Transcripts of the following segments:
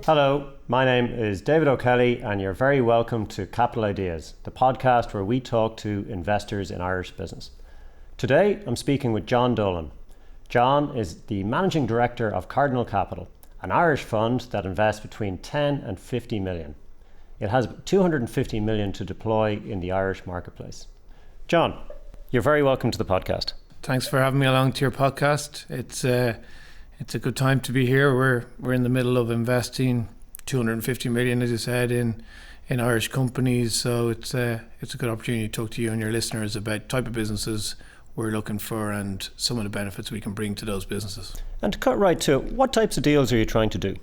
Hello, my name is David O'Kelly and you're very welcome to Capital Ideas, the podcast where we talk to investors in Irish business. Today I'm speaking with John Dolan. John is the Managing Director of Cardinal Capital, an Irish fund that invests between 10 and 50 million. It has 250 million to deploy in the Irish marketplace. John, you're very welcome to the podcast. Thanks for having me along to your podcast. It's a good time to be here. We're in the middle of investing 250 million, as you said, in Irish companies. So it's a good opportunity to talk to you and your listeners about type of businesses we're looking for and some of the benefits we can bring to those businesses. And to cut right to it, what types of deals are you trying to do?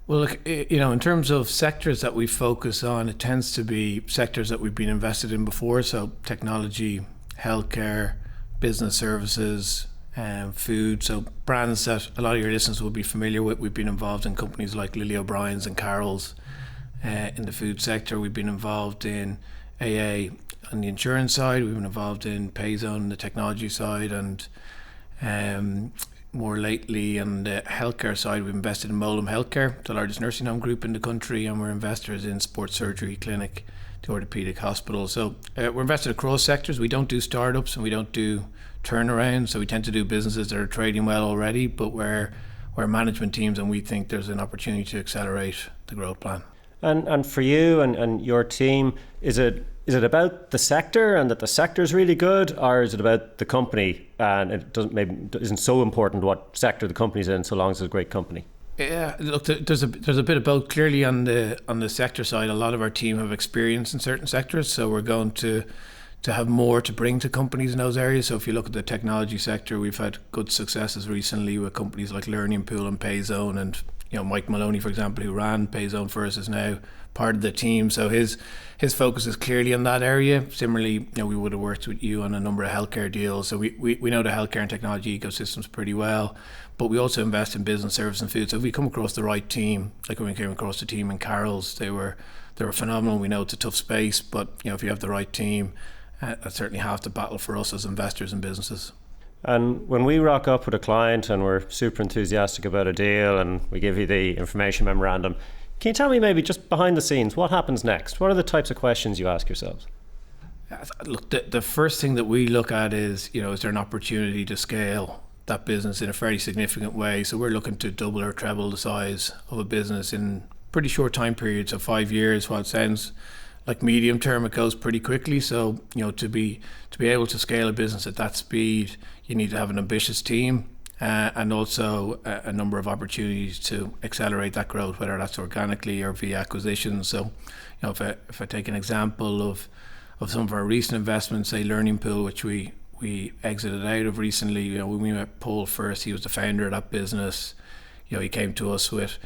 Well, look, in terms of sectors that we focus on, it tends to be sectors that we've been invested in before. So technology, healthcare, business services, food. So brands that a lot of your listeners will be familiar with. We've been involved in companies like Lily O'Brien's and Carroll's in the food sector. We've been involved in AA on the insurance side. We've been involved in Payzone on the technology side, and more lately on the healthcare side, we've invested in Molam Healthcare, the largest nursing home group in the country, and we're investors in Sports Surgery Clinic, the orthopedic hospital. So we're invested across sectors. We don't do startups and we don't do turnaround, so we tend to do businesses that are trading well already, but where management teams and we think there's an opportunity to accelerate the growth plan. And for you and your team, is it about the sector and that the sector is really good, or is it about the company and it isn't so important what sector the company's in so long as it's a great company? Yeah, look, there's a bit of both. Clearly on the sector side, a lot of our team have experience in certain sectors, so we're going to have more to bring to companies in those areas. So if you look at the technology sector, we've had good successes recently with companies like Learning Pool and Payzone, and Mike Maloney, for example, who ran Payzone for us, is now part of the team. So his focus is clearly in that area. Similarly, we would have worked with you on a number of healthcare deals. So we know the healthcare and technology ecosystems pretty well, but we also invest in business, service and food. So if we come across the right team, like when we came across the team in Carroll's, they were phenomenal. We know it's a tough space, but if you have the right team, that's certainly half the battle for us as investors in businesses. And when we rock up with a client and we're super enthusiastic about a deal and we give you the information memorandum, can you tell me maybe just behind the scenes, what happens next? What are the types of questions you ask yourselves? Look, the first thing that we look at is there an opportunity to scale that business in a fairly significant way? So we're looking to double or treble the size of a business in pretty short time periods of 5 years. While it sounds like medium term, it goes pretty quickly. So to be able to scale a business at that speed, you need to have an ambitious team and also a number of opportunities to accelerate that growth, whether that's organically or via acquisitions. So if I take an example of some of our recent investments, say Learning Pool, which we exited out of recently. When we met Paul first, he was the founder of that business. He came to us with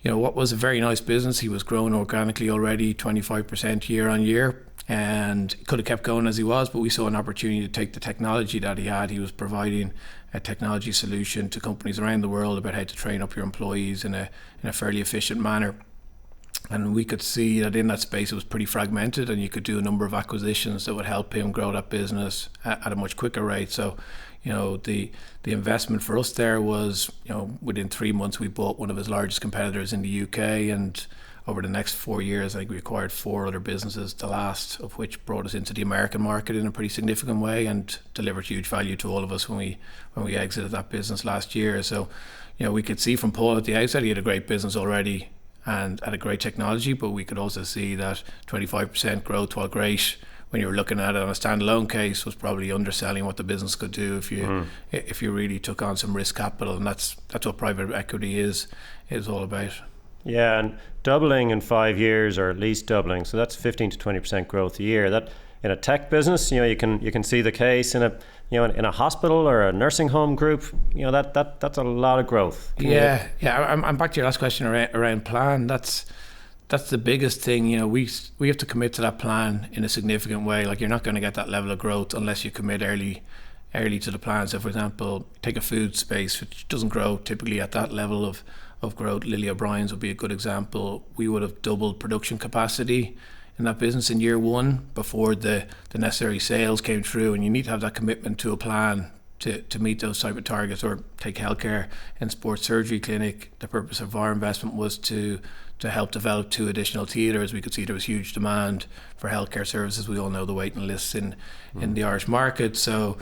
what was a very nice business. He was growing organically already 25% year on year, and could have kept going as he was, but we saw an opportunity to take the technology that he had. He was providing a technology solution to companies around the world about how to train up your employees in a fairly efficient manner. And we could see that in that space it was pretty fragmented, and you could do a number of acquisitions that would help him grow that business at a much quicker rate. So the investment for us there was, within 3 months we bought one of his largest competitors in the UK, and over the next 4 years I think we acquired 4 other businesses, the last of which brought us into the American market in a pretty significant way and delivered huge value to all of us when we exited that business last year. So we could see from Paul at the outset he had a great business already and had a great technology, but we could also see that 25% growth, while great when you were looking at it on a standalone case, was probably underselling what the business could do if you really took on some risk capital, and that's what private equity is all about. Yeah, and doubling in 5 years, or at least doubling, so that's 15 to 20% growth a year. That in a tech business, you can see the case in a hospital or a nursing home group. That's a lot of growth. I'm back to your last question around plan. That's the biggest thing. We have to commit to that plan in a significant way. Like, you're not going to get that level of growth unless you commit early to the plan. So for example, take a food space which doesn't grow typically at that level of growth. Lily O'Brien's would be a good example. We would have doubled production capacity in that business in year one before the necessary sales came through, and you need to have that commitment to a plan to meet those type of targets. Or take healthcare and sports surgery clinic. The purpose of our investment was to help develop 2 additional theatres. We could see there was huge demand for healthcare services. We all know the waiting lists in the Irish market. So,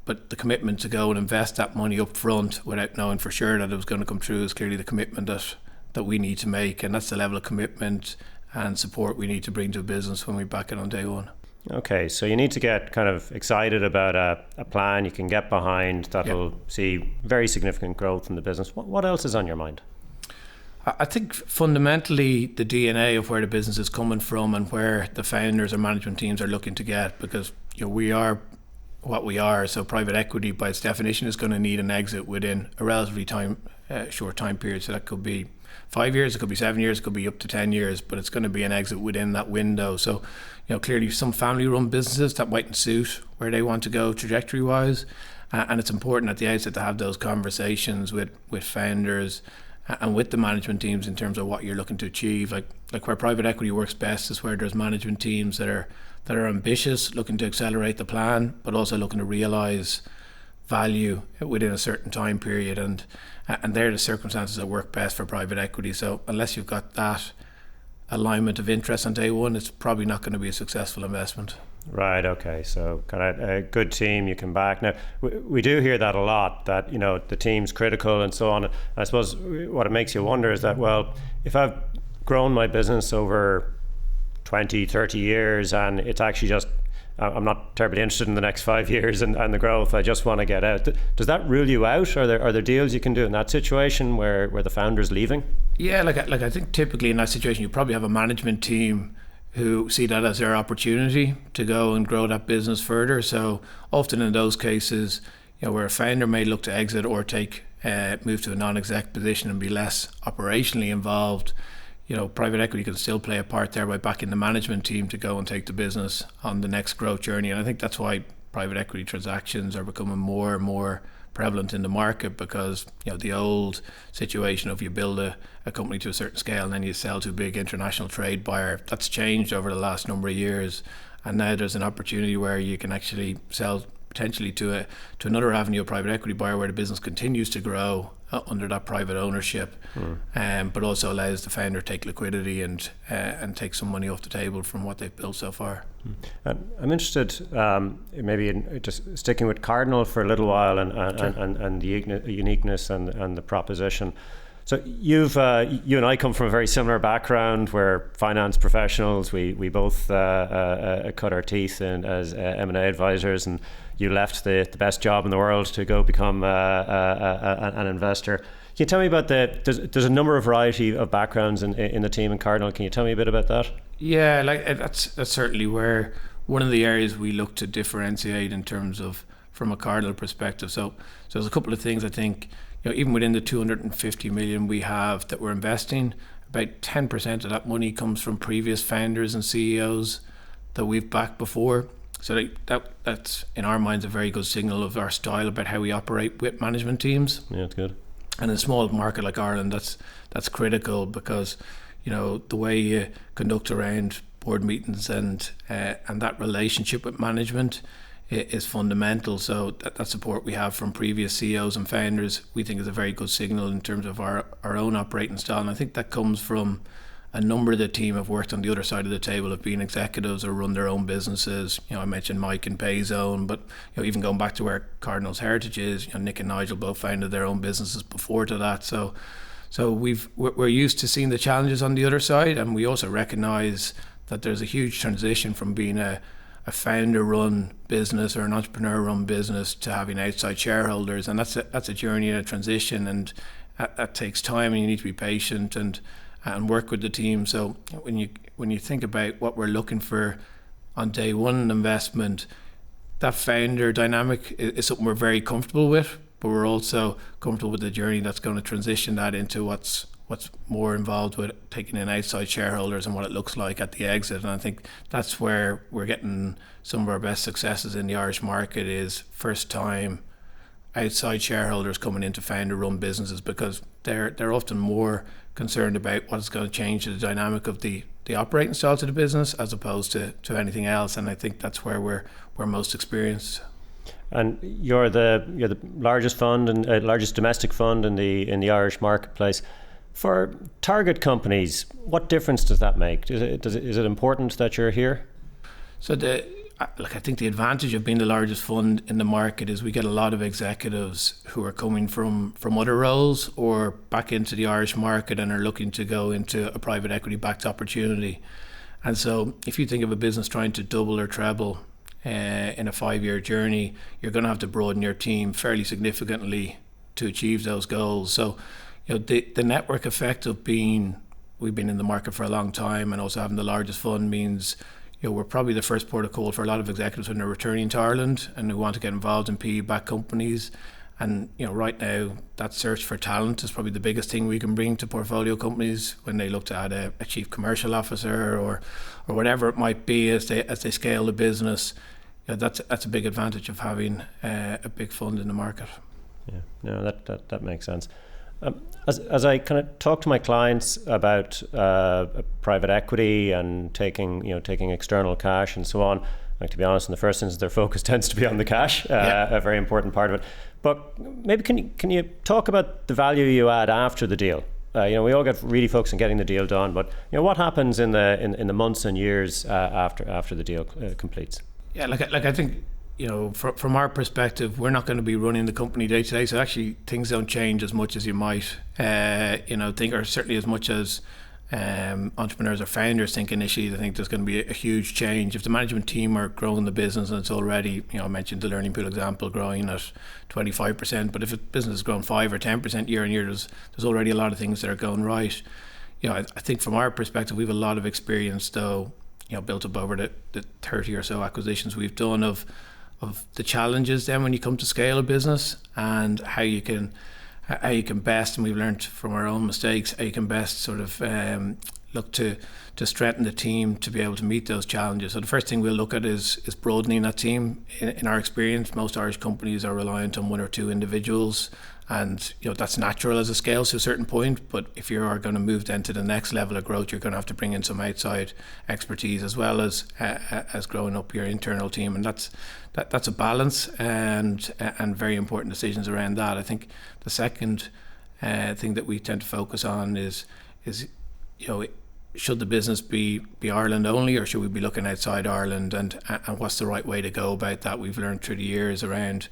but the commitment to go and invest that money up front without knowing for sure that it was going to come through is clearly the commitment that we need to make. And that's the level of commitment and support we need to bring to a business when we back it on day one. Okay, so you need to get kind of excited about a plan you can get behind that'll see very significant growth in the business. What else is on your mind? I think fundamentally the DNA of where the business is coming from and where the founders or management teams are looking to get, because we are what we are. So private equity, by its definition, is going to need an exit within a relatively short time period. So that could be 5 years, it could be 7 years, it could be up to 10 years, but it's going to be an exit within that window. So, clearly some family-run businesses that mightn't suit where they want to go trajectory-wise, and it's important at the outset to have those conversations with founders and with the management teams in terms of what you're looking to achieve. Like where private equity works best is where there's management teams that are ambitious, looking to accelerate the plan, but also looking to realise value within a certain time period, and they're the circumstances that work best for private equity. So unless you've got that alignment of interest on day one, it's probably not going to be a successful investment. Right, okay, so kind of a good team you can back. Now, we do hear that a lot, that, the team's critical and so on. I suppose what it makes you wonder is that, well, if I've grown my business over 20, 30 years and it's actually just, I'm not terribly interested in the next 5 years and the growth, I just want to get out. Does that rule you out? Are there deals you can do in that situation where the founder's leaving? Yeah, like I think typically in that situation you probably have a management team who see that as their opportunity to go and grow that business further. So often in those cases, where a founder may look to exit or move to a non-exec position and be less operationally involved, private equity can still play a part there by backing the management team to go and take the business on the next growth journey. And I think that's why private equity transactions are becoming more and more prevalent in the market, because the old situation of you build a company to a certain scale and then you sell to a big international trade buyer, that's changed over the last number of years, and now there's an opportunity where you can actually sell potentially to another avenue of private equity buyer where the business continues to grow under that private ownership, but also allows the founder to take liquidity and take some money off the table from what they've built so far. I'm interested maybe in just sticking with Cardinal for a little while and the uniqueness and the proposition. So you and I come from a very similar background. We're finance professionals. We both cut our teeth as M&A advisors, and you left the best job in the world to go become an investor. Can you tell me about there's a number of variety of backgrounds in the team in Cardinal. Can you tell me a bit about that? Yeah, that's certainly where one of the areas we look to differentiate in terms of from a Cardinal perspective. So there's a couple of things I think. Even within the 250 million we have that we're investing, about 10% of that money comes from previous founders and CEOs that we've backed before. So that's in our minds a very good signal of our style about how we operate with management teams. Yeah, it's good. And in a small market like Ireland, that's critical, because the way you conduct around board meetings and that relationship with management is fundamental. So that support we have from previous CEOs and founders, we think is a very good signal in terms of our own operating style. And I think that comes from a number of the team have worked on the other side of the table, have been executives or run their own businesses. I mentioned Mike and Payzone, but even going back to where Cardinal's heritage is, Nick and Nigel both founded their own businesses before to that. So we're used to seeing the challenges on the other side, and we also recognise that there's a huge transition from being a founder-run business or an entrepreneur-run business to having outside shareholders, and that's a journey and a transition, and that takes time, and you need to be patient and work with the team. So when you think about what we're looking for on day one investment, that founder dynamic is something we're very comfortable with, but we're also comfortable with the journey that's going to transition that into what's more involved with taking in outside shareholders and what it looks like at the exit. And I think that's where we're getting some of our best successes in the Irish market, is first time outside shareholders coming into founder run businesses, because they're often more concerned about what's going to change the dynamic of the operating style to the business as opposed to anything else. And I think that's where we're most experienced. And you're the largest fund and largest domestic fund in the Irish marketplace. For target companies, what difference does that make? Is it important that you're here? So I think the advantage of being the largest fund in the market is we get a lot of executives who are coming from other roles or back into the Irish market and are looking to go into a private equity backed opportunity. And so if you think of a business trying to double or treble in a 5-year journey, you're going to have to broaden your team fairly significantly to achieve those goals. So the network effect of we've been in the market for a long time and also having the largest fund means we're probably the first port of call for a lot of executives when they're returning to Ireland and who want to get involved in PE-backed companies. And right now, that search for talent is probably the biggest thing we can bring to portfolio companies when they look to add a chief commercial officer or whatever it might be as they scale the business. That's a big advantage of having a big fund in the market. Yeah, no, that makes sense. As I kind of talk to my clients about private equity and taking external cash and so on, like, to be honest, in the first instance, their focus tends to be on the cash, a very important part of it. But maybe can you talk about the value you add after the deal? We all get really focused on getting the deal done, but what happens in the months and years after the deal completes? Yeah, like I think. From our perspective, we're not going to be running the company day to day. So actually, things don't change as much as you might, think, or certainly as much as entrepreneurs or founders think initially. I think there's going to be a huge change. If the management team are growing the business and it's already, I mentioned the learning pool example growing at 25%, but if a business has grown 5 or 10% year on year, there's already a lot of things that are going right. I think from our perspective, we have a lot of experience, though, built up over the 30 or so acquisitions we've done of the challenges then when you come to scale a business and how you can best, and we've learned from our own mistakes, how you can best sort of look to strengthen the team to be able to meet those challenges. So the first thing we'll look at is broadening that team. In our experience, most Irish companies are reliant on 1 or 2 individuals, and that's natural as a scale to a certain point, but if you are going to move then to the next level of growth, you're going to have to bring in some outside expertise as well as growing up your internal team, and that's a balance and very important decisions around that. I think the second thing that we tend to focus on is should the business be Ireland only, or should we be looking outside Ireland, and what's the right way to go about that? We've learned through the years around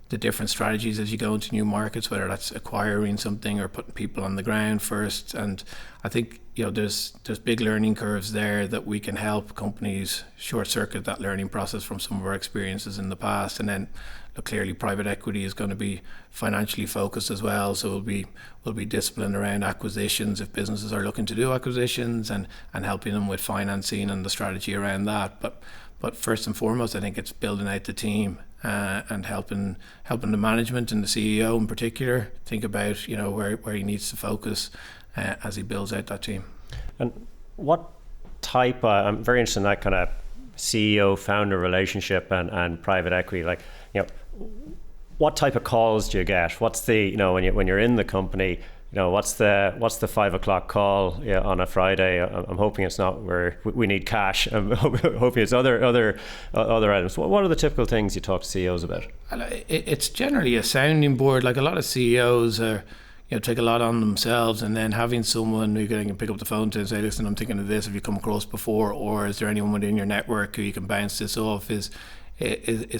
the different strategies as you go into new markets, whether that's acquiring something or putting people on the ground first. And I think there's big learning curves there that we can help companies short circuit that learning process from some of our experiences in the past. And then clearly private equity is going to be financially focused as well, so we'll be disciplined around acquisitions if businesses are looking to do acquisitions and helping them with financing and the strategy around that. But first and foremost, I think it's building out the team and helping the management and the CEO in particular think about where he needs to focus as he builds out that team. And what type? I'm very interested in that kind of CEO founder relationship and private equity. Like, what type of calls do you get? What's the when you're in the company? What's the 5 o'clock call on a Friday? I'm hoping it's not where we need cash. I'm hoping it's other items. What are the typical things you talk to CEOs about? It's generally a sounding board. Like, a lot of CEOs are, take a lot on themselves, and then having someone who can pick up the phone to and say, listen, I'm thinking of this. Have you come across before, or is there anyone within your network who you can bounce this off? Is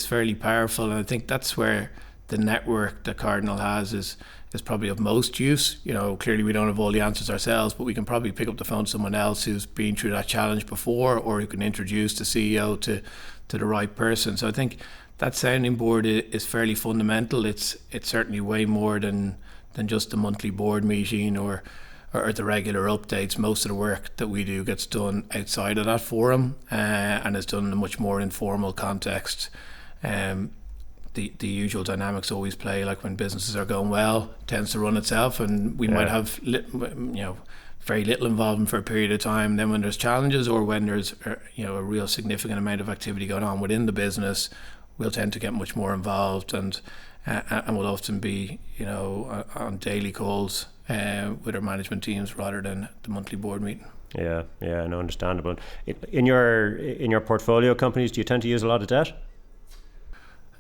fairly powerful, and I think that's where the network that Cardinal has is probably of most use. Clearly we don't have all the answers ourselves, but we can probably pick up the phone to someone else who's been through that challenge before, or who can introduce the CEO to the right person. So I think that sounding board is fairly fundamental. It's certainly way more than just the monthly board meeting or the regular updates. Most of the work that we do gets done outside of that forum and is done in a much more informal context. The usual dynamics always play, like when businesses are going well, it tends to run itself, and we might have very little involvement for a period of time. Then when there's challenges, or when there's a real significant amount of activity going on within the business, we'll tend to get much more involved, and we'll often be on daily calls with our management teams rather than the monthly board meeting. Yeah, no, understandable. In your portfolio companies, do you tend to use a lot of debt?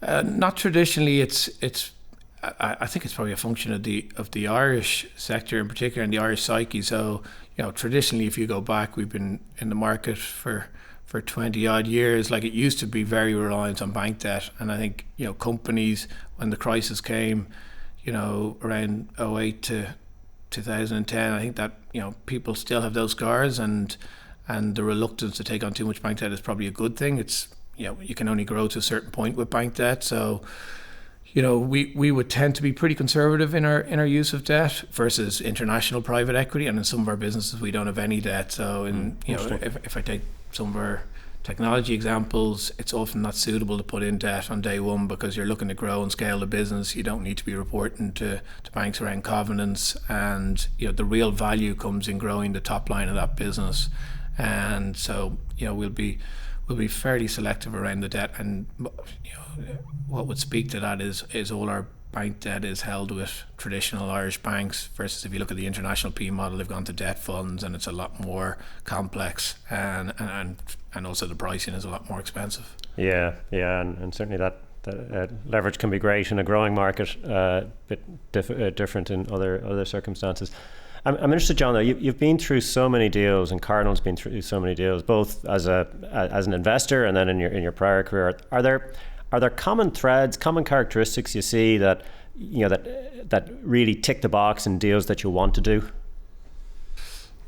Not traditionally. I think it's probably a function of the Irish sector in particular and the Irish psyche. So, traditionally, if you go back, we've been in the market for 20 odd years. Like, it used to be very reliant on bank debt, and I think companies, when the crisis came, around '08 to 2010, I think that people still have those scars, and the reluctance to take on too much bank debt is probably a good thing. It's you can only grow to a certain point with bank debt, so we would tend to be pretty conservative in our use of debt versus international private equity, and in some of our businesses we don't have any debt. So if I take some of our technology examples, it's often not suitable to put in debt on day one because you're looking to grow and scale the business. You don't need to be reporting to banks around covenants, and the real value comes in growing the top line of that business. And so we'll be fairly selective around the debt, and what would speak to that is all our bank debt is held with traditional Irish banks, versus if you look at the international P model, they've gone to debt funds, and it's a lot more complex, and also the pricing is a lot more expensive. Yeah, and certainly that leverage can be great in a growing market, bit different in other circumstances. I'm interested, John, though, you've been through so many deals, and Cardinal's been through so many deals, both as an investor and then in your prior career. Are there common threads, common characteristics you see that that really tick the box in deals that you want to do?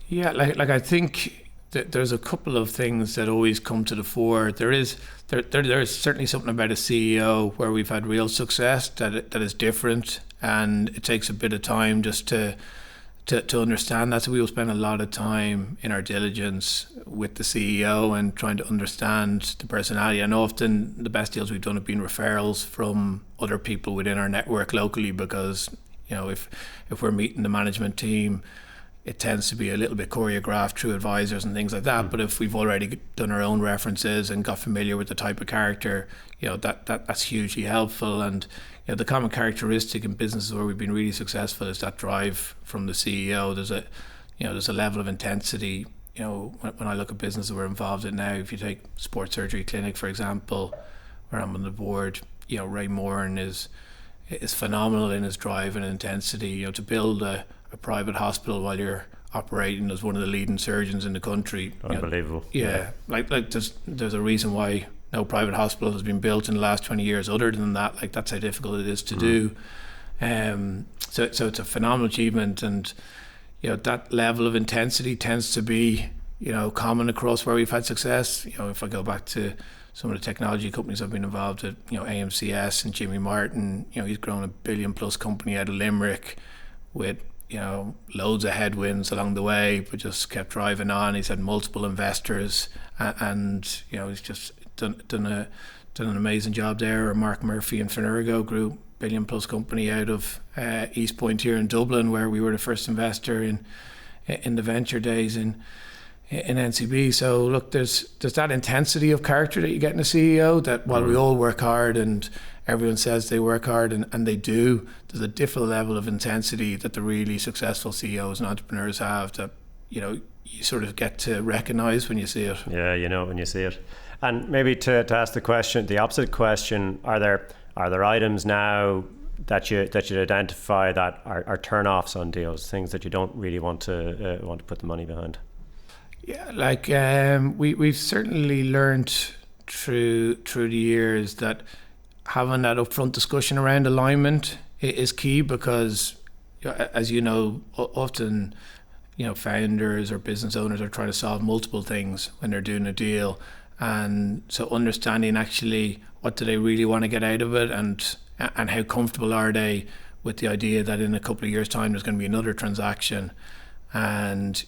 Yeah, like I think that there's a couple of things that always come to the fore. There is certainly something about a CEO where we've had real success that is different, and it takes a bit of time just to understand that. So we will spend a lot of time in our diligence with the CEO and trying to understand the personality. And often the best deals we've done have been referrals from other people within our network locally, because if we're meeting the management team, it tends to be a little bit choreographed through advisors and things like that. But if we've already done our own references and got familiar with the type of character, that's hugely helpful. And the common characteristic in businesses where we've been really successful is that drive from the CEO. There's a level of intensity. When I look at businesses we're involved in now, if you take Sports Surgery Clinic, for example, where I'm on the board, Ray Moran is phenomenal in his drive and intensity. To build a private hospital while you're operating as one of the leading surgeons in the country. Unbelievable. Like there's a reason why no private hospital has been built in the last 20 years other than that. Like, that's how difficult it is to do. So it's a phenomenal achievement, and that level of intensity tends to be common across where we've had success. If I go back to some of the technology companies I've been involved with, AMCS and Jimmy Martin, he's grown a $1 billion+ company out of Limerick with loads of headwinds along the way, but just kept driving on. He's had multiple investors, and he's just done an amazing job there. Or Mark Murphy and Finurgo grew $1 billion+ company out of East Point here in Dublin, where we were the first investor in the venture days in NCB. So look, there's that intensity of character that you get in a CEO, that while we all work hard and everyone says they work hard, and they do, there's a different level of intensity that the really successful CEOs and entrepreneurs have that you sort of get to recognize when you see it. Yeah, when you see it. And maybe to ask the opposite question, are there items now that you identify that are turn-offs on deals, things that you don't really want to put the money behind? Yeah, like we've certainly learned through the years that having that upfront discussion around alignment is key, because as often founders or business owners are trying to solve multiple things when they're doing a deal, and so understanding actually what do they really want to get out of it, and how comfortable are they with the idea that in a couple of years' time there's going to be another transaction. And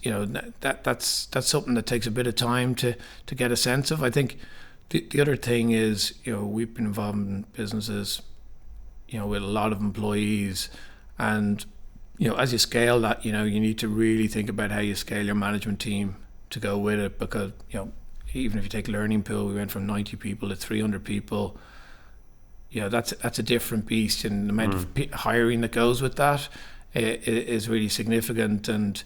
that's something that takes a bit of time to get a sense of. I think the other thing is, we've been involved in businesses with a lot of employees, and as you scale that, you need to really think about how you scale your management team to go with it, because even if you take Learning Pool, we went from 90 people to 300 people. That's a different beast, and the amount of hiring that goes with that is really significant, and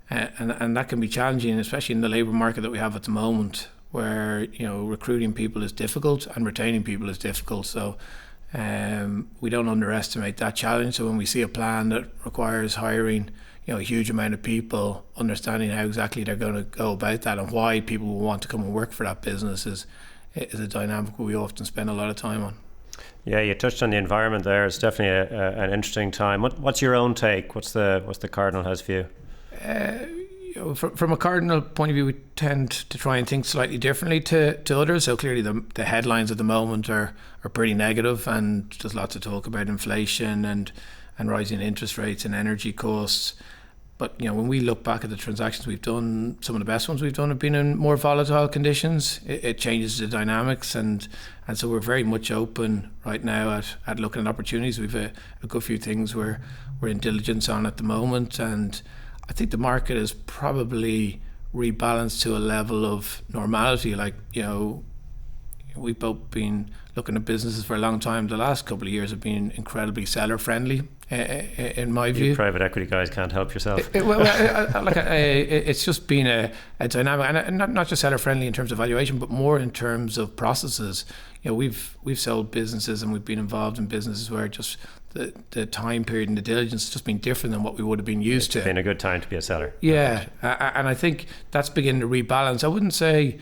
that can be challenging, especially in the labour market that we have at the moment, where recruiting people is difficult and retaining people is difficult. So We don't underestimate that challenge. So when we see a plan that requires hiring, a huge amount of people, understanding how exactly they're going to go about that and why people will want to come and work for that business is a dynamic we often spend a lot of time on. Yeah, you touched on the environment there. It's definitely an interesting time. What's your own take? What's the Cardinal House view? From a Cardinal point of view, we tend to try and think slightly differently to others. So clearly the headlines at the moment are pretty negative, and there's lots of talk about inflation and rising interest rates and energy costs. But when we look back at the transactions we've done, some of the best ones we've done have been in more volatile conditions. It changes the dynamics, and so we're very much open right now at looking at opportunities. We've a good few things we're in diligence on at the moment, and I think the market is probably rebalanced to a level of normality. We've both been looking at businesses for a long time. The last couple of years have been incredibly seller friendly, in my view. You private equity guys can't help yourself. It's just been a dynamic, and not just seller friendly in terms of valuation, but more in terms of processes. We've sold businesses and we've been involved in businesses where just the time period and the diligence has just been different than what we would have been used to. It's been a good time to be a seller. Yeah, and I think that's beginning to rebalance. I wouldn't say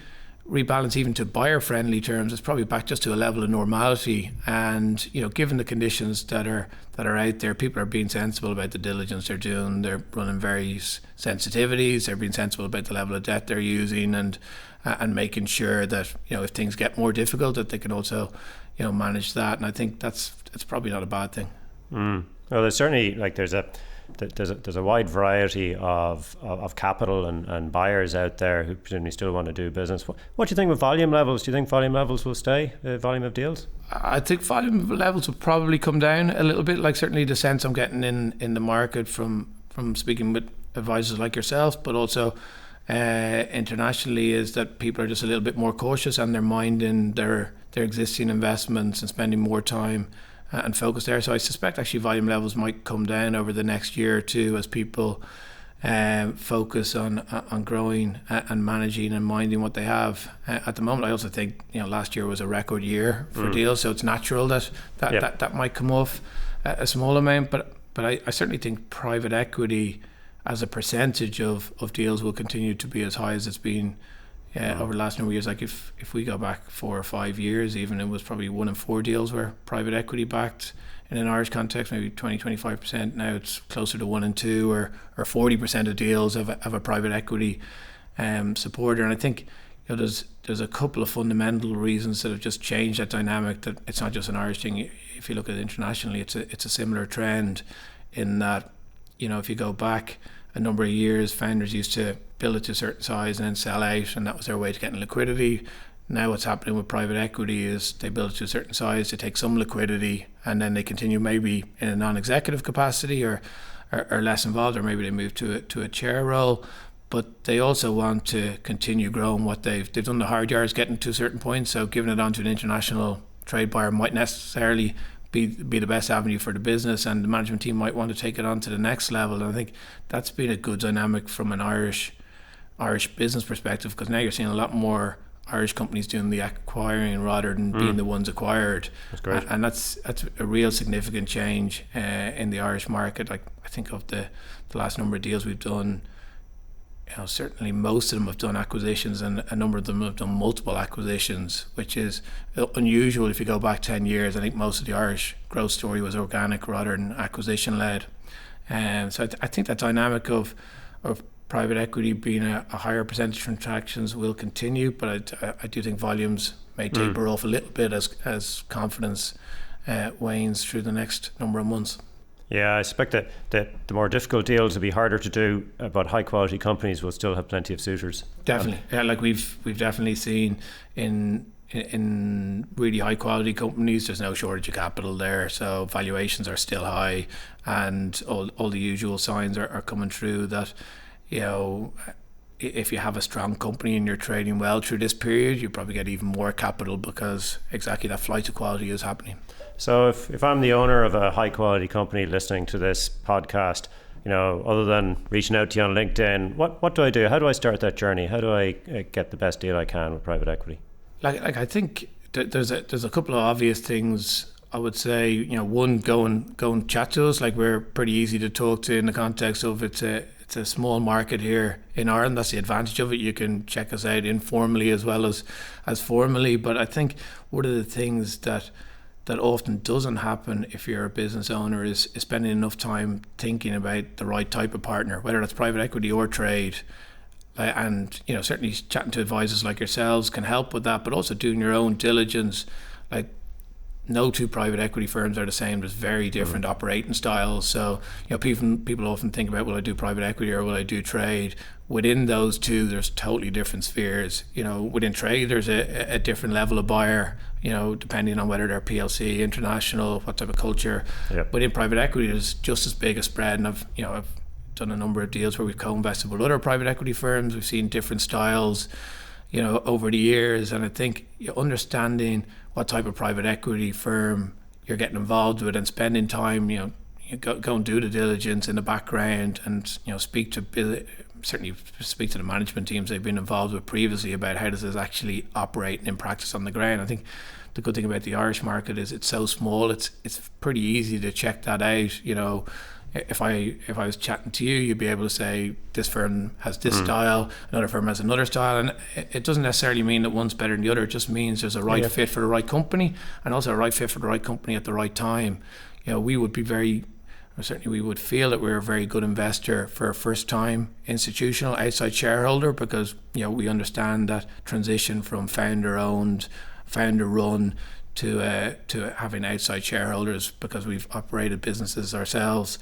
rebalance even to buyer friendly terms. It's probably back just to a level of normality, and given the conditions that are out there, people are being sensible about the diligence they're doing. They're running various sensitivities. They're being sensible about the level of debt they're using, and making sure that if things get more difficult, that they can also manage that. And I think it's probably not a bad thing. Well, there's certainly there's a wide variety of capital and buyers out there who presumably still want to do business. What do you think with volume levels? Do you think volume levels will stay, volume of deals? I think volume levels will probably come down a little bit. Certainly the sense I'm getting in the market from speaking with advisors like yourself, but also internationally, is that people are just a little bit more cautious, and they're minding their existing investments and spending more time and focus there. So I suspect actually volume levels might come down over the next year or two as people focus on growing and managing and minding what they have. At the moment, I also think last year was a record year for deals, so it's natural that might come off a small amount. But I certainly think private equity as a percentage of deals will continue to be as high as it's been over the last number of years. If we go back 4 or 5 years, even, it was probably 1 in 4 deals were private equity backed. In an Irish context, maybe 20-25%. Now it's closer to 1 in 2 or 40% of deals have a private equity supporter. And I think there's a couple of fundamental reasons that have just changed that dynamic. That it's not just an Irish thing. If you look at it internationally, it's a similar trend in that if you go back a number of years, founders used to build it to a certain size and then sell out, and that was their way to getting liquidity. Now what's happening with private equity is they build it to a certain size, they take some liquidity, and then they continue maybe in a non-executive capacity or less involved, or maybe they move to a chair role. But they also want to continue growing what they've done the hard yards getting to a certain point. So giving it on to an international trade buyer might necessarily be the best avenue for the business, and the management team might want to take it on to the next level. And I think that's been a good dynamic from an Irish business perspective, because now you're seeing a lot more Irish companies doing the acquiring rather than being the ones acquired. That's great. And that's a real significant change in the Irish market. I think of the last number of deals we've done, certainly most of them have done acquisitions, and a number of them have done multiple acquisitions, which is unusual if you go back 10 years. I think most of the Irish growth story was organic rather than acquisition led. So I think that dynamic of private equity being a higher percentage of transactions will continue, but I do think volumes may taper off a little bit as confidence wanes through the next number of months. Yeah, I suspect that the more difficult deals will be harder to do, but high quality companies will still have plenty of suitors. Definitely, we've definitely seen in really high quality companies, there's no shortage of capital there, so valuations are still high, and all the usual signs are coming through that if you have a strong company and you're trading well through this period, you probably get even more capital, because exactly that flight to quality is happening. So if I'm the owner of a high quality company listening to this podcast, other than reaching out to you on LinkedIn, what do I do? How do I start that journey? How do I get the best deal I can with private equity? I think there's a couple of obvious things I would say, one, go and chat to us. Like, we're pretty easy to talk to in the context of it's a small market here in Ireland. That's the advantage of it. You can check us out informally as well as formally. But I think one of the things that often doesn't happen if you're a business owner is spending enough time thinking about the right type of partner, whether that's private equity or trade. And certainly chatting to advisors like yourselves can help with that, but also doing your own diligence. Like, no two private equity firms are the same. There's very different operating styles. So people often think about, will I do private equity or will I do trade? Within those two, there's totally different spheres. Within trade, there's a different level of buyer, depending on whether they're PLC, international, what type of culture. Yep. Within private equity, there's just as big a spread. And I've done a number of deals where we've co-invested with other private equity firms. We've seen different styles, over the years. And I think understanding what type of private equity firm you're getting involved with and spending time, you go and do the diligence in the background and, speak to the management teams they've been involved with previously about how does this actually operate in practice on the ground. I think the good thing about the Irish market is it's so small, it's pretty easy to check that out. If I was chatting to you, you'd be able to say this firm has this style, another firm has another style, and it doesn't necessarily mean that one's better than the other. It just means there's a right fit for the right company, and also a right fit for the right company at the right time. We would feel that we're a very good investor for a first-time institutional outside shareholder, because we understand that transition from founder-owned, founder-run to having outside shareholders, because we've operated businesses ourselves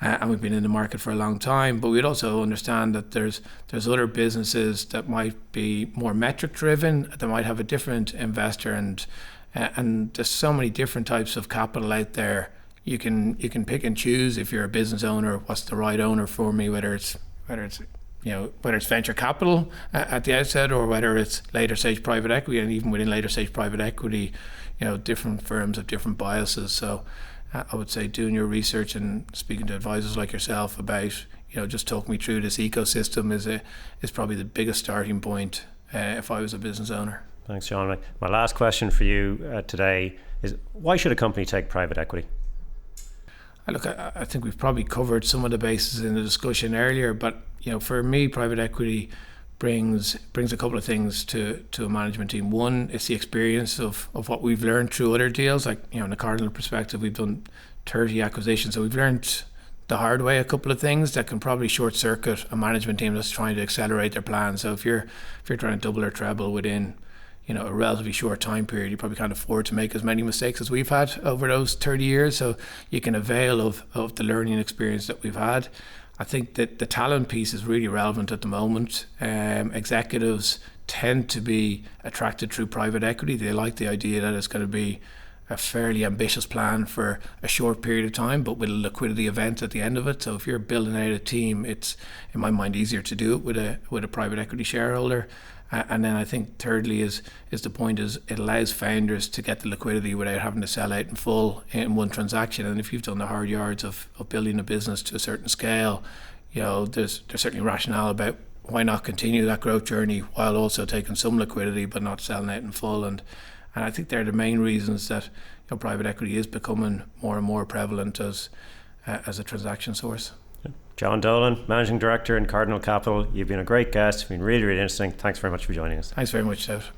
and we've been in the market for a long time. But we'd also understand that there's other businesses that might be more metric driven, that might have a different investor, and there's so many different types of capital out there. You can pick and choose, if you're a business owner, what's the right owner for me, whether it's venture capital at the outset, or whether it's later stage private equity. And even within later stage private equity, different firms have different biases. So I would say doing your research and speaking to advisors like yourself about, just talk me through this ecosystem is probably the biggest starting point if I was a business owner. Thanks, John. My last question for you today is, why should a company take private equity? Look, I think we've probably covered some of the bases in the discussion earlier, but for me, private equity brings a couple of things to a management team. One, it's the experience of what we've learned through other deals. Like, in the Cardinal perspective, we've done 30 acquisitions, so we've learned the hard way a couple of things that can probably short circuit a management team that's trying to accelerate their plans. So if you're trying to double or treble within a relatively short time period, you probably can't afford to make as many mistakes as we've had over those 30 years. So you can avail of the learning experience that we've had. I think that the talent piece is really relevant at the moment. Executives tend to be attracted through private equity. They like the idea that it's going to be a fairly ambitious plan for a short period of time, but with a liquidity event at the end of it. So if you're building out a team, it's, in my mind, easier to do it with a private equity shareholder. And then I think thirdly is the point is it allows founders to get the liquidity without having to sell out in full in one transaction. And if you've done the hard yards of building a business to a certain scale, there's certainly rationale about why not continue that growth journey while also taking some liquidity but not selling out in full. And I think they're the main reasons that private equity is becoming more and more prevalent as a transaction source. John Dolan, Managing Director in Cardinal Capital. You've been a great guest. It's been really, really interesting. Thanks very much for joining us. Thanks very much, Dave.